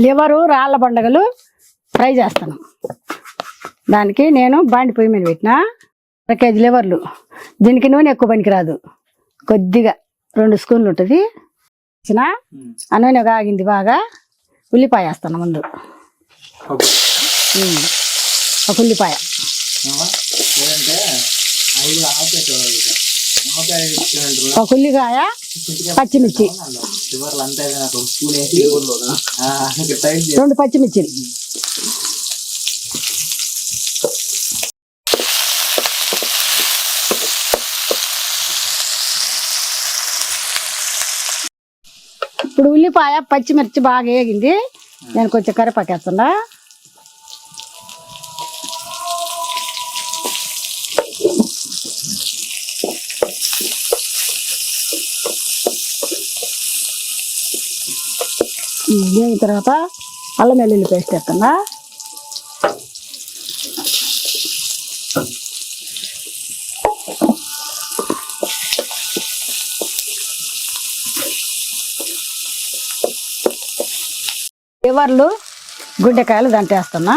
Liver రాళ్ళ బండగలు fry చేస్తాను. దానికి నేను బాండి పొయ్యి మీద పెట్టిన 1 కేజీ లివర్లు. దీనికి నూనె ఎక్కువ పనికిరాదు, కొద్దిగా 2 స్పూన్లు ఉంటుంది. ఆ నూనె ఆగింది బాగా. ఉల్లిపాయ వేస్తాను ముందు, ఒక ఉల్లిపాయ, ఒక ఉల్లిపాయ, పచ్చిమిర్చి, 2 పచ్చిమిర్చిలు, ఇప్పుడు ఉల్లిపాయ పచ్చిమిర్చి బాగా వేగింది. నేను కొంచెం కరివేపాకు వేస్తున్నా. వేగిన తర్వాత అల్లం వెల్లుల్లి పేస్ట్ వేస్తున్నా. లివర్లు గుండెకాయలు దాంట్లో వేస్తున్నా.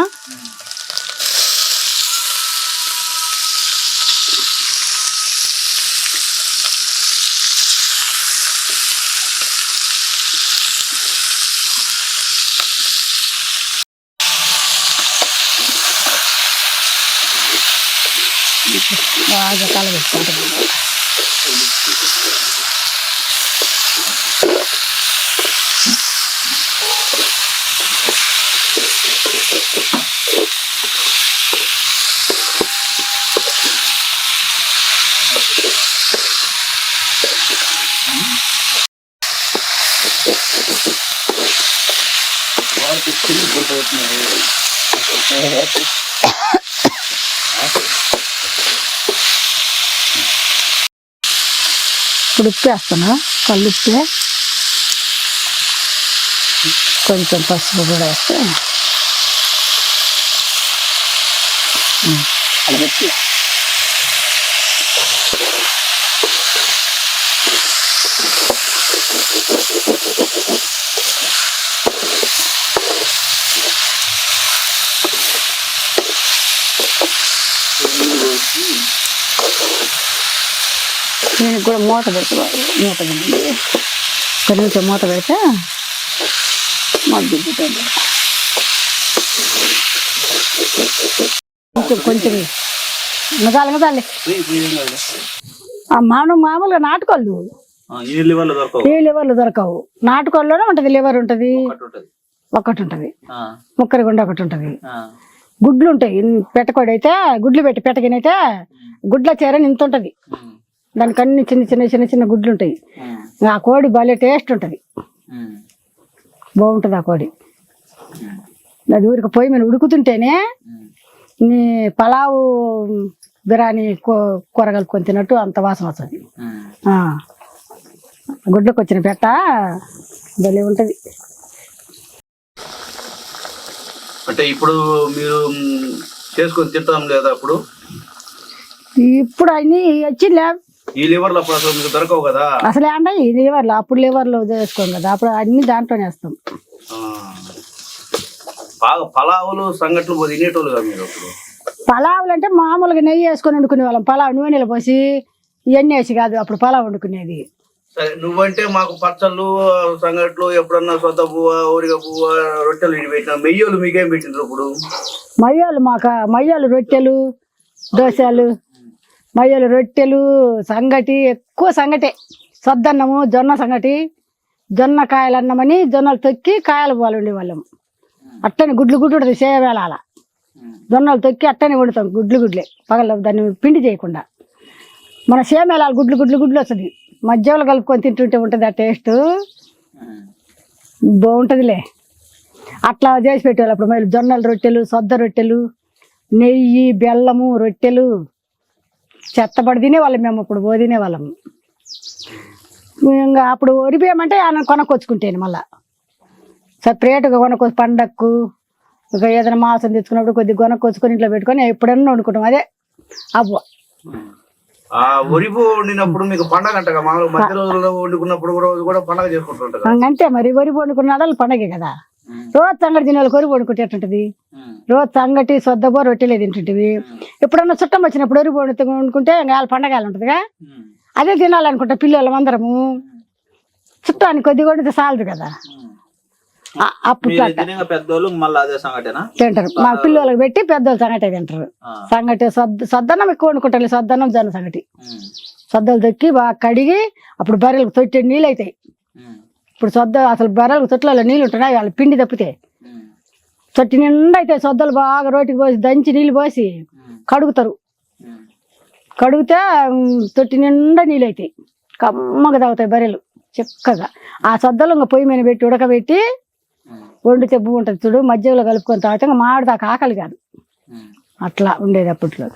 బాగా కలబెట్టుకుంటున్నాను. ఇప్పుడు ఉప్పు వేస్తాను, కల్లుప్పు, కొంచెం పసుపు కూడా వేస్తే అడగట్టి. దీనికి కూడా మూత పెట్టుకోవాలి. మూత పెట్టి కొంచెం మూత పెడితే మగ్గుతుంది. కొంచెం మసాలి మామూలుగా నాటుకోళ్ళు ఈ లివర్లు దొరకవు. నాటుకోళ్ళలోనే ఉంటది లివర్, ఉంటది ఒకటి ఉంటది, ముక్కరి గుండె ఒకటి ఉంటది. గుడ్లు ఉంటాయి. పెట్టకోడి అయితే గుడ్లు పెట్టి పెట్టగినైతే గుడ్ల చేరని ఇంత ఉంటది. దానికి అన్ని చిన్న చిన్న చిన్న చిన్న గుడ్లు ఉంటాయి. ఆ కోడి భలే టేస్ట్ ఉంటుంది, బాగుంటుంది ఆ కోడి. అది ఊరికి పొయ్యి మీద ఉడుకుతుంటేనే నీ పలావు బిర్యానీ కూర కలుపుకొని తిన్నట్టు అంత వాసన వస్తుంది. గుడ్లకు వచ్చిన పెట్ట భలే ఉంటుంది. అంటే ఇప్పుడు మీరు చేసుకొని తింటాం లేదా? ఇప్పుడు అన్ని వచ్చింది. ఈ లివర్లు అప్పుడు అసలు మీకు దొరకవు కదా? అసలు అంటే ఈ లివర్లు అప్పుడు లివర్లు చేసుకోం కదా, అప్పుడు అన్ని దాంట్లోనే వేస్తాం. బాగా పలావులు సంగట్లు తినేటోళ్ళుగా మీరు? పలావులు అంటే మామూలుగా నెయ్యి వేసుకొని వండుకునే వాళ్ళం. పలావు నూనెలు పోసి ఇవన్నీ వేసి కాదు అప్పుడు పలావ్ వండుకునేది. సరే, నువ్వంటే మాకు పచ్చళ్ళు సంగట్లు ఎప్పుడన్నా సొంత పువ్వ, ఊరిగా పువ్వ, రొట్టెలు ఇవి పెట్టినా. మెయ్యోలు మీకేం పెట్టిండ్రు ఇప్పుడు? మయ్యాలు రొట్టెలు, దోశలు, మయ్యాలు రొట్టెలు, సంగటి, ఎక్కువ సంగటే. సొద్దన్నము, జొన్న సంగటి, జొన్న కాయలు అన్నమని జొన్నలు తొక్కి కాయలు పాలు ఉండేవాళ్ళము. అట్టని గుడ్లు ఉంటుంది సేవేళ. జొన్నలు తొక్కి అట్టనే వండుతాం, గుడ్లే పగల. దాన్ని పిండి చేయకుండా మన సేమేళాలు గుడ్లు వస్తుంది. మధ్యలో కలుపుకొని తింటుంటే ఉంటుంది ఆ టేస్ట్, బాగుంటుందిలే. అట్లా చేసి పెట్టేవాళ్ళు అప్పుడు. మళ్ళీ జొన్నల రొట్టెలు, సొద్ద రొట్టెలు, నెయ్యి, బెల్లము రొట్టెలు చెత్తపడి తినేవాళ్ళం మేము. అప్పుడు తినేవాళ్ళము. ఇంకా అప్పుడు వరిపోయామంటే ఆయన కొనకొచ్చుకుంటేను మళ్ళా సపరేట్గా కొనకొచ్చి పండక్కు ఇక ఏదైనా మాంసం తెచ్చుకున్నప్పుడు కొద్దిగా కొనకొచ్చుకొని ఇంట్లో పెట్టుకొని ఎప్పుడన్నా వండుకుంటాం. అదే అవ్వ వరిపు వండినప్పుడు మీకు పండగ అంటగా? మామూలు మధ్య రోజుల్లో వండుకున్నప్పుడు కూడా పండగ చేసుకుంటుంటారు అంటే మరి వరి వండుకున్నాడు పండగే కదా. రోజు సంగటి తినే వాళ్ళు కొరి వండుకుంటేటుంటది. రోజు సంగటి సొద్దబో రొట్టెలే తింటుంటివి. ఎప్పుడన్నా చుట్టం వచ్చినప్పుడు ఒరి వండుకుంటే పండగలు ఉంటుందిగా, అదే తినాలనుకుంటా పిల్లలు అందరము. చుట్టానికి కొద్దిగా వండితే చాలదు కదా, అప్పుడు పెద్దోళ్ళు మళ్ళీ అదే సంగటేనా తింటారు. మా పిల్లలకు పెట్టి పెద్దోళ్ళు సంగటే తింటారు. సంగటి సద్దన్నం ఎక్కువ వండుకుంటారు. సద్దన్నం జొన్న సంగటి. సద్దలు తొక్కి బాగా కడిగి అప్పుడు బర్రెలకు తొట్టి నీళ్ళు అవుతాయి. ఇప్పుడు అసలు బర్రెలకు తొట్లలో నీళ్ళు ఉంటున్నాయి, వాళ్ళు పిండి తప్పితే తొట్టి నిండా అయితే సొద్దలు బాగా రోటికి పోసి దంచి నీళ్ళు పోసి కడుగుతారు. కడిగితే తొట్టి నిండా నీళ్ళు అవుతాయి, కమ్మగా తాగుతాయి బర్రెలు చక్కగా. ఆ సొద్దలు ఇంకా పొయ్యి మీద పెట్టి ఉడకబెట్టి వండితే ఉంటుంది చూడు, మధ్యలో కలుపుకొని తాగితే ఇంకా మాడిదాకా ఆకలి కాదు. అట్లా ఉండేది అప్పట్లో.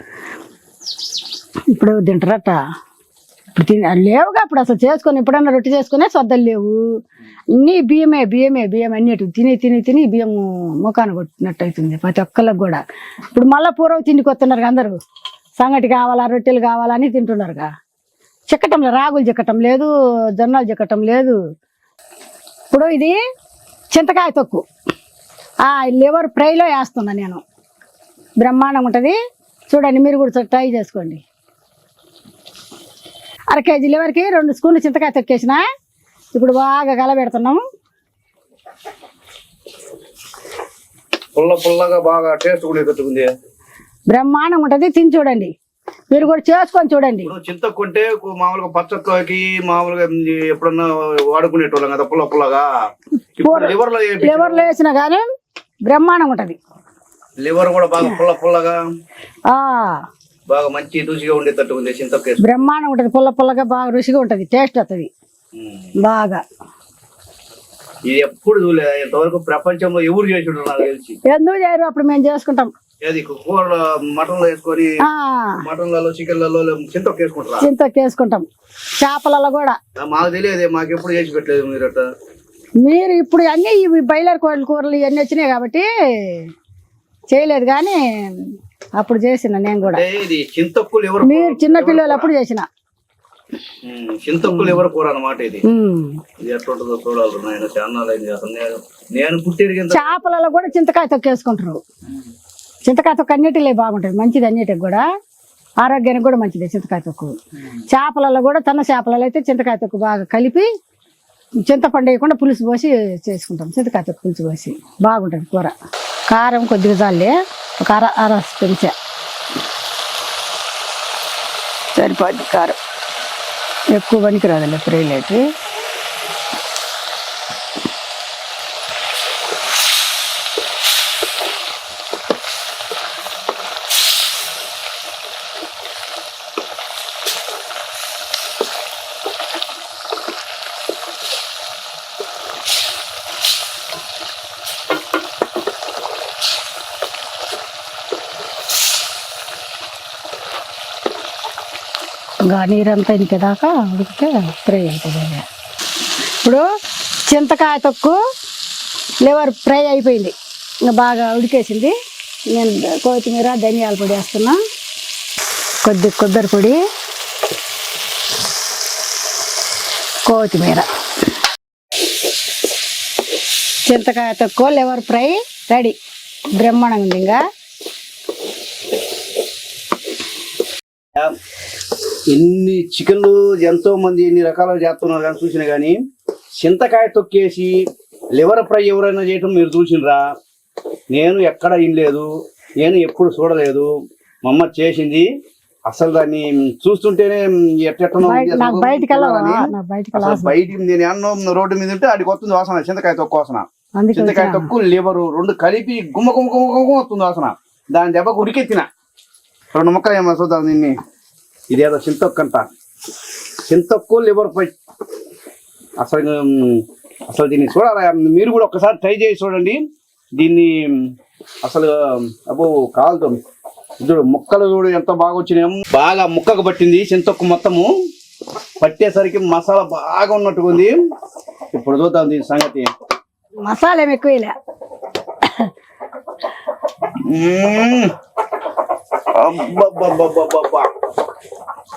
ఇప్పుడు తింటారట, ఇప్పుడు లేవుగా. అప్పుడు అసలు చేసుకొని ఎప్పుడన్నా రొట్టె చేసుకునే సొద్దలు లేవు, అన్నీ బియ్యం అన్నిటి తిని బియ్యం ముఖాన్ని కొట్టినట్టు అవుతుంది ప్రతి ఒక్కళ్ళకి కూడా. ఇప్పుడు మళ్ళీ పూర్వం తిండికి వస్తున్నారు అందరూ, సంగటి కావాలా రొట్టెలు కావాలా అని తింటున్నారుగా. చిక్కటం రాగులు చిక్కటం లేదు, జొన్నలు చిక్కటం లేదు. ఇప్పుడు ఇది చింతకాయ తొక్కు లివర్ ఫ్రైలో వేస్తున్నా నేను, బ్రహ్మాండంగా ఉంటుంది చూడండి. మీరు కూడా ట్రై చేసుకోండి. 1/2 కేజీ లివర్కి 2 స్పూన్లు చింతకాయ తొక్కేసిన. ఇప్పుడు బాగా కలబెడుతున్నాము. పుల్లగా బాగా టేస్ట్ కూడా కట్టుకుంది, బ్రహ్మాండంగా ఉంటుంది. తిని చూడండి, మీరు కూడా చేసుకొని చూడండి. చింతకుంటే మామూలుగా పచ్చట్లోకి మామూలుగా ఎప్పుడన్నా వాడుకునేటోళ్ళం కదా పుల్లగా. లివర్లో వేసినా కానీ బ్రహ్మాండంగా ఉంటది. లివర్ కూడా బాగా పుల్లగా బాగా మంచి రుచిగా ఉండేటట్టు ఉంది. చింతకాయ బ్రహ్మాండంగా ఉంటది, పుల్లగా బాగా రుచిగా ఉంటది, టేస్ట్ వస్తుంది బాగా. ఇది ఎప్పుడు చూడలేదు ఇంతవరకు ప్రపంచంలో, ఎవరు చేసి ఉంటారు నాకు తెలిసి. ఎందుకు చేయరు, అప్పుడు మేము చేసుకుంటాం. కూర మటన్లో వేసుకొని, మటన్లలో చికెన్లలో చింతొక్కు వేసుకుంటారా? చింతొక్కు వేసుకుంటాం. చేపలలో కూడా మాకు తెలియదు, మాకు ఎప్పుడు చేసి పెట్టలేదు మీరు అట్లా. మీరు ఇప్పుడు అన్నీ ఇవి బాయిలర్ కోళ్ళ కూరలు ఇవన్నీ వచ్చినాయి కాబట్టి చేయలేదు, కానీ అప్పుడు చేసిన నేను కూడా. చింతొక్కులు ఎవరు, మీరు చిన్న పిల్లలు అప్పుడు చేసిన చింతొక్కులు ఎవరు కూర అన్నమాట. ఇది ఎట్లుంటుందో చూడాలి నాయన, చాలా నేను పుట్టేది. చేపలలో కూడా చింతకాయ తొక్కేసుకుంటారు. చింతకాయ తొక్కు అన్నిటిలో బాగుంటుంది, మంచిది అన్నిటికి కూడా, ఆరోగ్యానికి కూడా మంచిది చింతకాయ తొక్కు. చేపలలో కూడా తన చేపలలో అయితే చింతకాయ తొక్కు బాగా కలిపి చింతపండు వేయకుండా పులుసు పోసి చేసుకుంటాం. చింతకాయ తొక్కు పులుసు పోసి బాగుంటుంది కూర. కారం కొద్దిగా చాలే, ఒక అర చెంచా సరిపోద్ది. కారం ఎక్కువ పనికి రాదండి ఫ్రైలోకి. ఇంకా నీరంతా ఇంకేదాకా ఉడికితే ఫ్రై అవుతుంది. ఇప్పుడు చింతకాయ తొక్కు లివర్ ఫ్రై అయిపోయింది, ఇంకా బాగా ఉడికేసింది. నేను కొత్తిమీర ధనియాల పొడి వేస్తున్నా, కొబ్బరి పొడి, కొత్తిమీర. చింతకాయ తొక్కు లివర్ ఫ్రై రెడీ, బ్రహ్మాండంగా ఉంది. ఇంకా ఎన్ని చికెన్లు ఎంతో మంది ఎన్ని రకాలుగా చేస్తున్నారు కానీ చూసినా కానీ చింతకాయ తొక్కేసి లివర్ ఫ్రై ఎవరైనా చేయటం మీరు చూసినరా? నేను ఎక్కడ వినలేదు, నేను ఎప్పుడు చూడలేదు. మా అమ్మ చేసింది, అసలు దాన్ని చూస్తుంటేనే బయటికి నేను అన్నం రోడ్డు మీద ఉంటే అది వస్తుంది వాసన, చింతకాయ తొక్కు వాసన. చింతకాయ తొక్కు లివరు 2 కలిపి గుమ్మ వస్తుంది వాసన. దాని దెబ్బకు ఉడికెత్తిన 2 ముక్కలు ఏమో చూద్దాం దీన్ని. ఇదేదో చింతొక్కు అంట, చింతొక్కు లివర్ ఫ్రై. అసలు దీన్ని చూడాలి, మీరు కూడా ఒకసారి ట్రై చేసి చూడండి దీన్ని. అసలు అబ్బో కాలుతో చూడు, ముక్కలు చూడు ఎంత బాగా వచ్చినాయి. బాగా ముక్కకు పట్టింది చింతొక్కు మొత్తము, పట్టేసరికి మసాలా బాగా ఉన్నట్టుగా ఉంది. ఇప్పుడు చూద్దాం దీని సంగతి. మసాలా ఏమి ఎక్కువ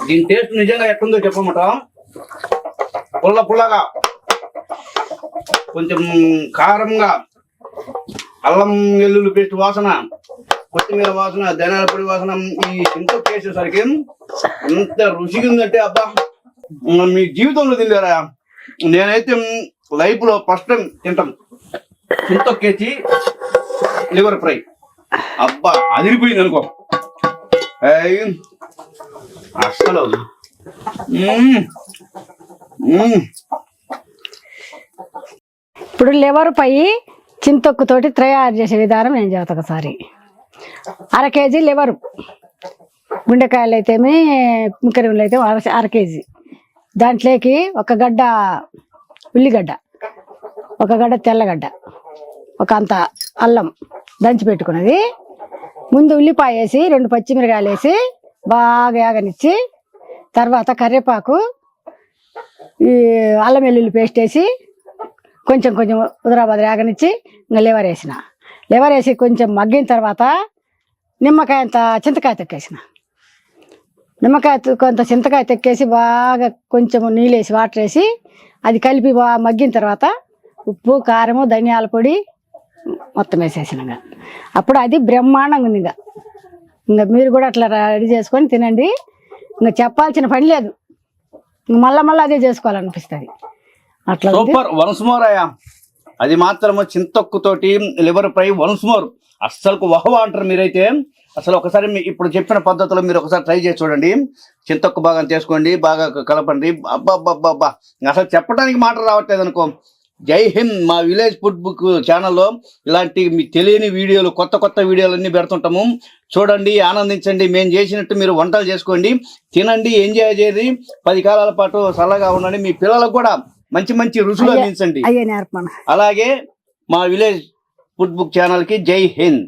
దీని టేస్ట్ నిజంగా ఎట్లుందో చెప్పమాట. పుల్లగా కొంచెం కారంగా అల్లం వెల్లుల్లి పేస్ట్ వాసన, కొత్తిమీర వాసన, ధనియాల పొడి వాసన ఈ చింతొక్కు వేసేసరికి ఎంత రుచిగా ఉందంటే అబ్బా మీ జీవితంలో తింటారా. నేనైతే లైఫ్ లో ఫస్ట్ టైం తింటాం చింతొక్కేసి లివర్ ఫ్రై. అబ్బా అదిరిపోయింది అనుకో అసలు. ఇప్పుడు లివర్ పై చింతొక్కుతోటి తయారు చేసే విధానం నేను చెబుతా ఒకసారి. 1/2 కేజీ లివరు, గుండెకాయలు అయితేమి ముక్కరిములు అయితే 1/2 కేజీ. దాంట్లోకి 1 గడ్డ ఉల్లిగడ్డ, 1 గడ్డ తెల్లగడ్డ, ఒక అంత అల్లం దంచి పెట్టుకున్నది. ముందు ఉల్లిపాయ వేసి 2 పచ్చిమిరకాయలు వేసి బాగా యాగనిచ్చి, తర్వాత కరివేపాకు, ఈ అల్లం వెల్లుల్లి పేస్ట్ వేసి కొంచెం కొంచెం ఉదరాబద్ర యాగనిచ్చి ఇంకా లివర్ వేసిన. లివర్ వేసి కొంచెం మగ్గిన తర్వాత నిమ్మకాయ అంత చింతకాయ తొక్కేసిన. నిమ్మకాయ కొంత చింతకాయ తొక్కేసి బాగా కొంచెం నీళ్ళు వేసి వాటర్ వేసి అది కలిపి బాగా మగ్గిన తర్వాత ఉప్పు, కారము, ధనియాల పొడి మొత్తం వేసేసిన. అప్పుడు అది బ్రహ్మాండంగా ఉంది. ఇంకా మీరు కూడా అట్లా రెడీ చేసుకొని తినండి. ఇంకా చెప్పాల్సిన పని లేదు, మళ్ళా అదే చేసుకోవాలనిపిస్తుంది. అట్లా సూపర్. వన్స్ మోర్ అయ్యా, అది మాత్రము చింతొక్కుతోటి లివర్ ఫ్రై వన్స్ మోర్. అస్సలు వహవా అంటారు మీరైతే. అసలు ఒకసారి ఇప్పుడు చెప్పిన పద్ధతిలో మీరు ఒకసారి ట్రై చేసి చూడండి. చింతొక్కు బాగా చేసుకోండి, బాగా కలపండి. అబ్బా అసలు చెప్పడానికి మాటలు రావట్లేదు అనుకో. జై హింద్. మా విలేజ్ ఫుడ్ బుక్ ఛానల్లో ఇలాంటి మీకు తెలియని వీడియోలు, కొత్త వీడియోలు అన్ని పెడుతుంటాము. చూడండి, ఆనందించండి. మేము చేసినట్టు మీరు వంటలు చేసుకోండి, తినండి, ఎంజాయ్ చేయండి. 10 కాలాల పాటు చల్లగా ఉండండి. మీ పిల్లలకు కూడా మంచి రుచులు అందించండి. అయ్యే నేర్పణ. అలాగే మా విలేజ్ ఫుడ్ బుక్ ఛానల్ కి జై హింద్.